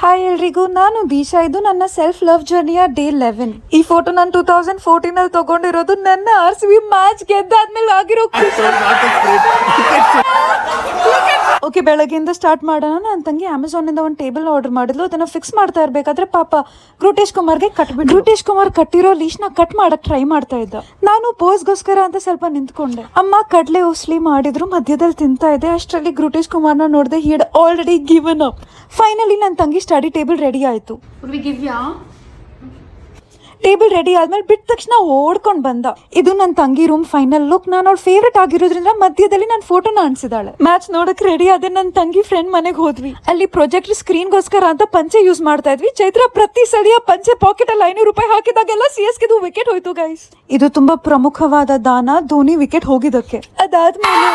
Hi ಎಲ್ರಿಗೂ, ನಾನು ದೀಶಾ. ಇದು ನನ್ನ ಸೆಲ್ಫ್ ಲವ್ ಜರ್ನಿಯ ಡೇ 11. ಈ ಫೋಟೋ ನಾನು 2014 ಅಲ್ಲಿ ತಗೊಂಡಿರೋದು. ನನ್ನ RCB ಮ್ಯಾಚ್ ಗೆದ್ದಾದ್ಮೇಲೆ ಆಗಿರೋ ಓಕೆ, ಬೆಳಗ್ಗೆಯಿಂದ ಸ್ಟಾರ್ಟ್ ಮಾಡೋಣ. ನನ್ನ ತಂಗಿ ಅಮೆಝಾನ್ ಇಂದ ಒಂದು ಟೇಬಲ್ ಆರ್ಡರ್ ಮಾಡಿದ್ಲು. ಅದನ್ನ ಫಿಕ್ಸ್ ಮಾಡ್ತಾ ಇರ್ಬೇಕಾದ್ರೆ ಪಾಪ ಗ್ರೂಟೇಶ್ ಕುಮಾರ್ಗೆ ಕಟ್ಬಿಟ್ಟು ಗ್ರೂಟೇಶ್ ಕುಮಾರ್ ಕಟ್ಟಿರೋ ಲೀಶ್ ನ ಕಟ್ ಮಾಡಕ್ ಟ್ರೈ ಮಾಡ್ತಾ ಇದ್ದ. ನಾನು ಪೋಸ್ಗೋಸ್ಕರ ಅಂತ ಸ್ವಲ್ಪ ನಿಂತ್ಕೊಂಡೆ. ಅಮ್ಮ ಕಡ್ಲೆ ಉಸ್ಲಿ ಮಾಡಿದ್ರು, ಮಧ್ಯದಲ್ಲಿ ತಿಂತಾ ಇದೆ. ಅಷ್ಟರಲ್ಲಿ ಗ್ರೂಟೇಶ್ ಕುಮಾರ್ನ ನೋಡಿದೆ. He had already given up. Finally ನನ್ನ ತಂಗಿ ಸ್ಟಡಿ ಟೇಬಲ್ ರೆಡಿ ಆಯ್ತು. ಟೇಬಲ್ ರೆಡಿ ಆದ್ಮೇಲೆ ಬಿಟ್ಟ ತಕ್ಷಣ ಓಡ್ಕೊಂಡ್ ಬಂದ. ಇದು ನನ್ನ ತಂಗಿ ರೂಮ್ ಫೈನಲ್ ಲುಕ್. ನಾನು ಅವ್ಳ ಫೇವ್ರೇಟ್ ಆಗಿರೋದ್ರಿಂದ ಮಧ್ಯದಲ್ಲಿ ನನ್ನ ಫೋಟೋನ ಅನ್ಸಿದಾಳೆ. ಮ್ಯಾಚ್ ನೋಡಕ್ ರೆಡಿ ಆದ್ರೆ ನನ್ನ ತಂಗಿ ಫ್ರೆಂಡ್ ಮನೆಗೆ ಹೋದ್ವಿ. ಅಲ್ಲಿ ಪ್ರೊಜೆಕ್ಟರ್ ಸ್ಕ್ರೀನ್ಗೋಸ್ಕರ ಅಂತ ಪಂಚೆ ಯೂಸ್ ಮಾಡ್ತಾ ಇದ್ವಿ. ಚೈತ್ರ ಪ್ರತಿ ಸಲ ಪಂಚೆ ಪಾಕೆಟ್ ಅಲ್ಲಿ 500 ರೂಪಾಯಿ ಹಾಕಿದಾಗೆಲ್ಲ CSK ವಿಕೆಟ್ ಹೋಯ್ತು ಗೈಸ್. ಇದು ತುಂಬಾ ಪ್ರಮುಖವಾದ ದಾನ, ಧೋನಿ ವಿಕೆಟ್ ಹೋಗಿದ್ದಕ್ಕೆ. ಅದಾದ್ಮೇಲೆ